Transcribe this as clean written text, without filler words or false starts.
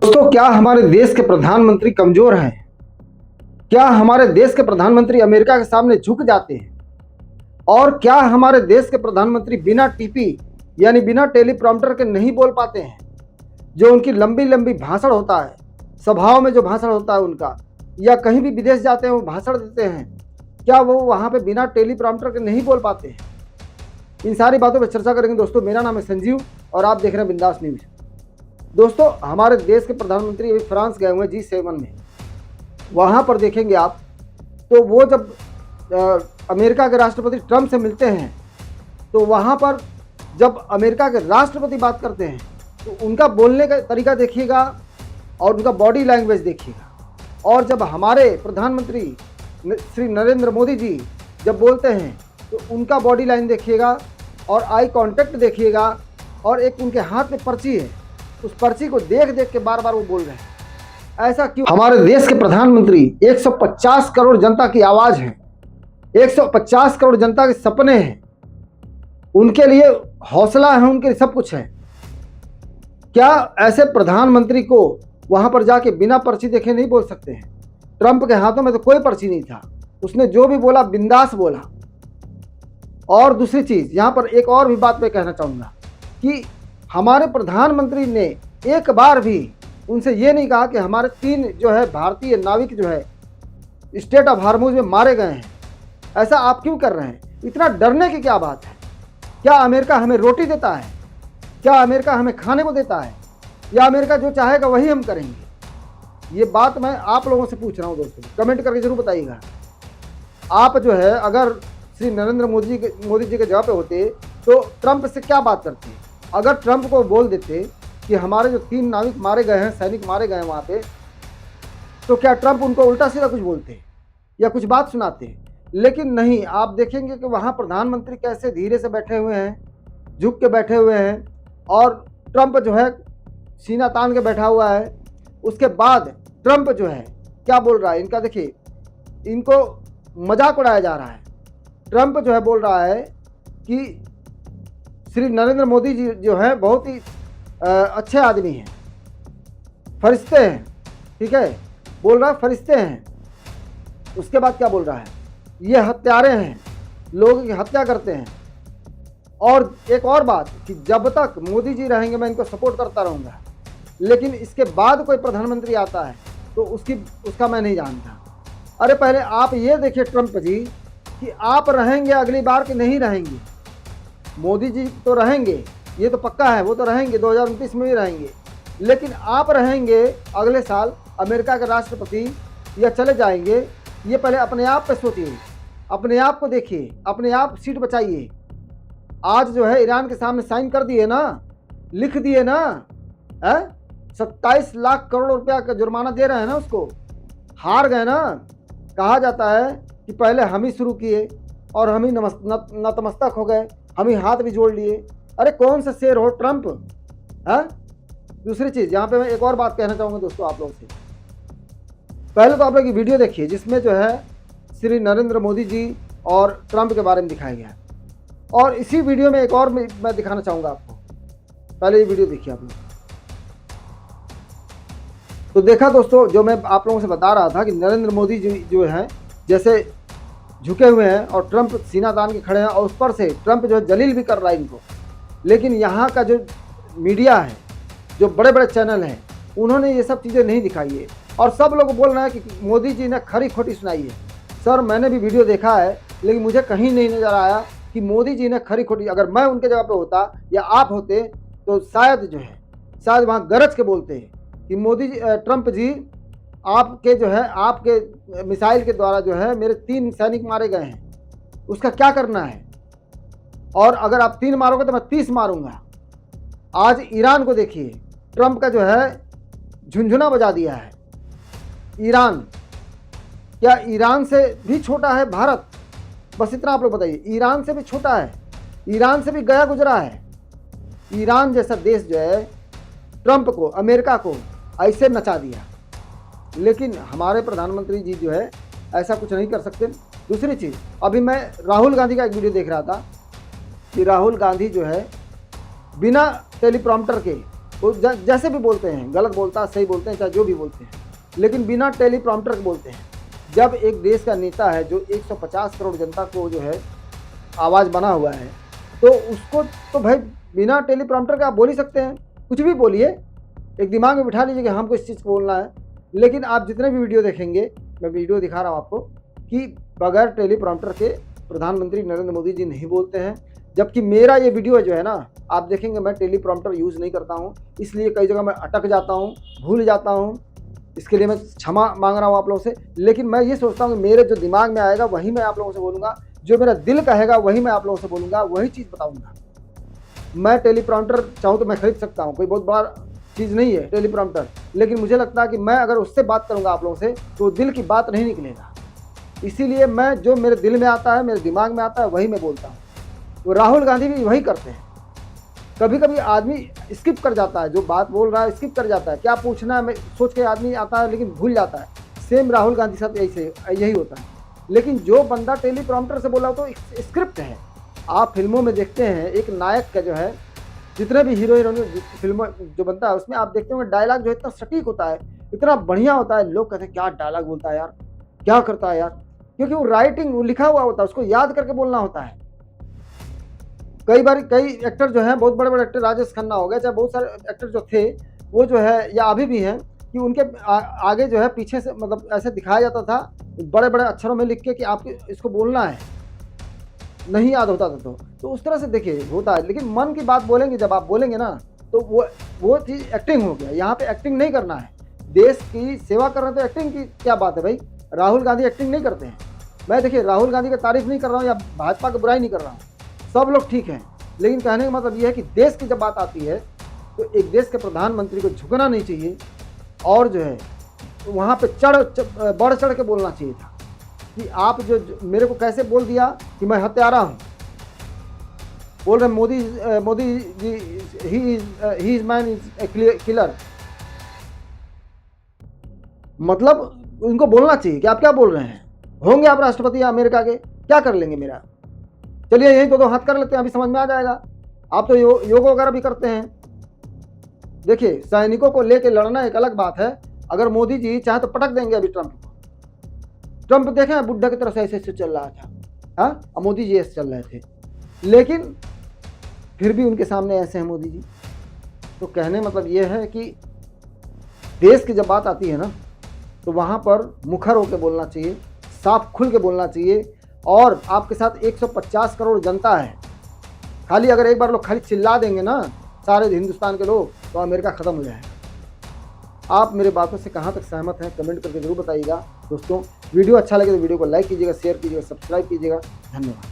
दोस्तों, क्या हमारे देश के प्रधानमंत्री कमजोर हैं? क्या हमारे देश के प्रधानमंत्री अमेरिका के सामने झुक जाते हैं? और क्या हमारे देश के प्रधानमंत्री बिना टीपी यानी बिना टेलीप्रॉम्प्टर के नहीं बोल पाते हैं? जो उनकी लंबी लंबी भाषण होता है, सभाओं में जो भाषण होता है उनका, या कहीं भी विदेश जाते हैं वो भाषण देते हैं, क्या वो वहाँ पे बिना टेलीप्रॉम्प्टर के नहीं बोल पाते हैं? इन सारी बातों पर चर्चा करेंगे दोस्तों। मेरा नाम है संजीव और आप देख रहे हैं बिंदास न्यूज। दोस्तों, हमारे देश के प्रधानमंत्री अभी फ्रांस गए हुए हैं G7 में। वहाँ पर देखेंगे आप तो वो जब अमेरिका के राष्ट्रपति ट्रंप से मिलते हैं तो वहाँ पर जब अमेरिका के राष्ट्रपति बात करते हैं तो उनका बोलने का तरीका देखिएगा और उनका बॉडी लैंग्वेज देखिएगा। और जब हमारे प्रधानमंत्री श्री नरेंद्र मोदी जी जब बोलते हैं तो उनका बॉडी लाइन देखिएगा और आई कांटेक्ट देखिएगा। और एक उनके हाथ में पर्ची है, उस पर्ची को देख देख के बार बार वो बोल रहे हैं। ऐसा क्यों? हमारे देश के प्रधानमंत्री 150 करोड़ जनता की आवाज़ है, 150 करोड़ जनता के सपने हैं, उनके लिए हौसला है, उनके लिए सब कुछ है। क्या ऐसे प्रधानमंत्री को वहां पर जाके बिना पर्ची देखे नहीं बोल सकते हैं? ट्रंप के हाथों में तो कोई पर्ची नहीं था, उसने जो भी बोला बिंदास बोला। और दूसरी चीज, यहां पर एक और भी बात मैं कहना चाहूंगा कि हमारे प्रधानमंत्री ने एक बार भी उनसे ये नहीं कहा कि हमारे 3 जो है भारतीय नाविक जो है स्टेट ऑफ हार्मोज में मारे गए हैं। ऐसा आप क्यों कर रहे हैं? इतना डरने की क्या बात है? क्या अमेरिका हमें रोटी देता है? क्या अमेरिका हमें खाने को देता है? या अमेरिका जो चाहेगा वही हम करेंगे? ये बात मैं आप लोगों से पूछ रहा हूँ दोस्तों, कमेंट करके जरूर बताइएगा। आप जो है अगर श्री नरेंद्र मोदी जी के जगह पे होते तो ट्रंप से क्या बात करते? अगर ट्रंप को बोल देते कि हमारे जो 3 नाविक मारे गए हैं, सैनिक मारे गए हैं वहाँ पे, तो क्या ट्रंप उनको उल्टा सीधा कुछ बोलते या कुछ बात सुनाते? लेकिन नहीं, आप देखेंगे कि वहाँ प्रधानमंत्री कैसे धीरे से बैठे हुए हैं, झुक के बैठे हुए हैं, और ट्रंप जो है सीना तान के बैठा हुआ है। उसके बाद ट्रंप जो है क्या बोल रहा है, इनका देखिए, इनको मजाक उड़ाया जा रहा है। ट्रंप जो है बोल रहा है कि श्री नरेंद्र मोदी जी जो है बहुत ही अच्छे आदमी हैं, फरिश्ते हैं, ठीक है, बोल रहा है फरिश्ते हैं। उसके बाद क्या बोल रहा है, ये हत्यारे हैं, लोगों की हत्या करते हैं। और एक और बात कि जब तक मोदी जी रहेंगे मैं इनको सपोर्ट करता रहूँगा, लेकिन इसके बाद कोई प्रधानमंत्री आता है तो उसका मैं नहीं जानता। अरे पहले आप ये देखिए ट्रंप जी कि आप रहेंगे अगली बार कि नहीं रहेंगे। मोदी जी तो रहेंगे, ये तो पक्का है, वो तो रहेंगे, 2029 में भी रहेंगे। लेकिन आप रहेंगे अगले साल अमेरिका के राष्ट्रपति या चले जाएंगे? ये पहले अपने आप पे सोचिए, अपने आप को देखिए, अपने आप सीट बचाइए। आज जो है ईरान के सामने साइन कर दिए ना, लिख दिए ना, 27 लाख करोड़ रुपया का जुर्माना दे रहे हैं ना उसको। हार गए ना। कहा जाता है कि पहले हम ही शुरू किए और हम ही नतमस्तक हो गए, हम ही हाथ भी जोड़ लिए। अरे कौन सा शेर हो ट्रंप, है? दूसरी चीज़ यहाँ पे मैं एक और बात कहना चाहूँगा दोस्तों आप लोगों से। पहले तो आप लोग की वीडियो देखिए जिसमें जो है श्री नरेंद्र मोदी जी और ट्रंप के बारे में दिखाया गया है। और इसी वीडियो में एक और मैं दिखाना चाहूँगा आपको। पहले ये वीडियो देखिए आप लोग। तो देखा दोस्तों, जो मैं आप लोगों से बता रहा था कि नरेंद्र मोदी जी जो है जैसे झुके हुए हैं और ट्रंप सीना तान के खड़े हैं, और उस पर से ट्रंप जो है जलील भी कर रहा है इनको। लेकिन यहाँ का जो मीडिया है, जो बड़े बड़े चैनल हैं, उन्होंने ये सब चीज़ें नहीं दिखाई है। और सब लोग बोल रहे हैं कि मोदी जी ने खरी खोटी सुनाई है। सर मैंने भी वीडियो देखा है, लेकिन मुझे कहीं नहीं नज़र आया कि मोदी जी ने खरी खोटी। अगर मैं उनके जगह पे होता या आप होते तो शायद वहाँ गरज के बोलते हैं कि मोदी जी, ट्रंप जी, आपके जो है आपके मिसाइल के द्वारा जो है मेरे 3 सैनिक मारे गए हैं, उसका क्या करना है? और अगर आप 3 मारोगे तो मैं 30 मारूंगा। आज ईरान को देखिए, ट्रंप का जो है झुंझुना बजा दिया है। ईरान, क्या ईरान से भी छोटा है भारत? बस इतना आप लोग बताइए, ईरान से भी छोटा है, ईरान से भी गया गुजरा है। ईरान जैसा देश जो है ट्रंप को, अमेरिका को ऐसे नचा दिया। लेकिन हमारे प्रधानमंत्री जी जो है ऐसा कुछ नहीं कर सकते। दूसरी चीज़, अभी मैं राहुल गांधी का एक वीडियो देख रहा था कि राहुल गांधी जो है बिना टेलीप्रॉम्प्टर के वो जैसे भी बोलते हैं, गलत बोलता है सही बोलते हैं, चाहे जो भी बोलते हैं, लेकिन बिना टेलीप्रॉम्प्टर के बोलते हैं। जब एक देश का नेता है जो 150 करोड़ जनता को जो है आवाज़ बना हुआ है, तो उसको तो भाई बिना टेलीप्रॉम्प्टर के आप बोल ही सकते हैं, कुछ भी बोलिए, एक दिमाग में बिठा लीजिए कि हमको इस चीज़ को बोलना है। लेकिन आप जितने भी वीडियो देखेंगे, मैं वीडियो दिखा रहा हूँ आपको, कि बगैर टेलीप्रॉम्प्टर के प्रधानमंत्री नरेंद्र मोदी जी नहीं बोलते हैं। जबकि मेरा ये वीडियो जो है ना, आप देखेंगे मैं टेलीप्रॉम्प्टर यूज़ नहीं करता हूँ, इसलिए कई जगह मैं अटक जाता हूँ, भूल जाता हूँ। इसके लिए मैं क्षमा मांग रहा हूँ आप लोगों से। लेकिन मैं ये सोचता हूँ कि मेरे जो दिमाग में आएगा वही मैं आप लोगों से बोलूँगा, जो मेरा दिल कहेगा वही मैं आप लोगों से बोलूँगा, वही चीज़ बताऊँगा। मैं टेलीप्रॉम्प्टर चाहूँ तो मैं खरीद सकता हूँ, कोई बहुत बड़ा चीज़ नहीं है टेलीप्रॉम्प्टर, लेकिन मुझे लगता है कि मैं अगर उससे बात करूँगा आप लोगों से तो दिल की बात नहीं निकलेगा। इसीलिए मैं जो मेरे दिल में आता है, मेरे दिमाग में आता है, वही मैं बोलता हूँ। तो राहुल गांधी भी वही करते हैं। कभी कभी आदमी स्किप कर जाता है, जो बात बोल रहा है स्किप कर जाता है, क्या पूछना है मैं सोच के आदमी आता है लेकिन भूल जाता है। सेम राहुल गांधी साथ यही होता है। लेकिन जो बंदा टेलीप्रॉम्प्टर से बोला तो स्क्रिप्ट है। आप फिल्मों में देखते हैं एक नायक का जो है, जितने भी हीरो हीरोइन फिल्मों जो बनता है उसमें आप देखते होंगे डायलॉग जो इतना सटीक होता है, इतना बढ़िया होता है, लोग कहते हैं क्या डायलॉग बोलता है यार, क्या करता है यार, क्योंकि वो राइटिंग वो लिखा हुआ होता है, उसको याद करके बोलना होता है। कई बार कई एक्टर जो हैं, बहुत बड़े बड़े एक्टर, राजेश खन्ना हो गए, चाहे बहुत सारे एक्टर जो थे वो जो है या अभी भी हैं, कि उनके आगे जो है पीछे से मतलब ऐसे दिखाया जाता था बड़े बड़े अक्षरों में लिख के कि आपको इसको बोलना है, नहीं याद होता था तो उस तरह से देखिए होता है। लेकिन मन की बात बोलेंगे, जब आप बोलेंगे ना तो वो चीज़ एक्टिंग हो गया। यहाँ पे एक्टिंग नहीं करना है, देश की सेवा कर रहे हैं तो एक्टिंग की क्या बात है भाई। राहुल गांधी एक्टिंग नहीं करते हैं। मैं देखिए राहुल गांधी की तारीफ नहीं कर रहा हूँ या भाजपा की बुराई नहीं कर रहा हूँ, सब लोग ठीक हैं, लेकिन कहने का मतलब ये है कि देश की जब बात आती है तो एक देश के प्रधानमंत्री को झुकना नहीं चाहिए, और जो है वहाँ पे बढ़ चढ़ के बोलना चाहिए था कि आप जो मेरे को कैसे बोल दिया कि मैं हत्यारा हूँ। बोल रहे Modi ji he is man is killer, मतलब उनको बोलना चाहिए कि आप क्या बोल रहे हैं, होंगे आप राष्ट्रपति अमेरिका के, क्या कर लेंगे मेरा। चलिए यही दो हाथ कर लेते हैं, अभी समझ में आ जाएगा। आप तो योग वगैरह भी करते हैं। देखिए सैनिकों को लेकर लड़ना एक अलग बात है, अगर मोदी जी चाहे तो पटक देंगे अभी ट्रंप देखें बुढ़ा की तरफ से ऐसे चल रहा था, हाँ, अब मोदी जी ऐसे चल रहे थे, लेकिन फिर भी उनके सामने ऐसे हैं मोदी जी। तो कहने मतलब ये है कि देश की जब बात आती है ना तो वहाँ पर मुखर होकर बोलना चाहिए, साफ खुल के बोलना चाहिए। और आपके साथ 150 करोड़ जनता है, खाली अगर एक बार लोग खाली चिल्ला देंगे ना सारे हिंदुस्तान के लोग, तो अमेरिका ख़त्म हो जाएगा। आप मेरे बातों से कहाँ तक सहमत हैं कमेंट करके जरूर बताइएगा। दोस्तों वीडियो अच्छा लगे तो वीडियो को लाइक कीजिएगा, शेयर कीजिएगा, सब्सक्राइब कीजिएगा। धन्यवाद।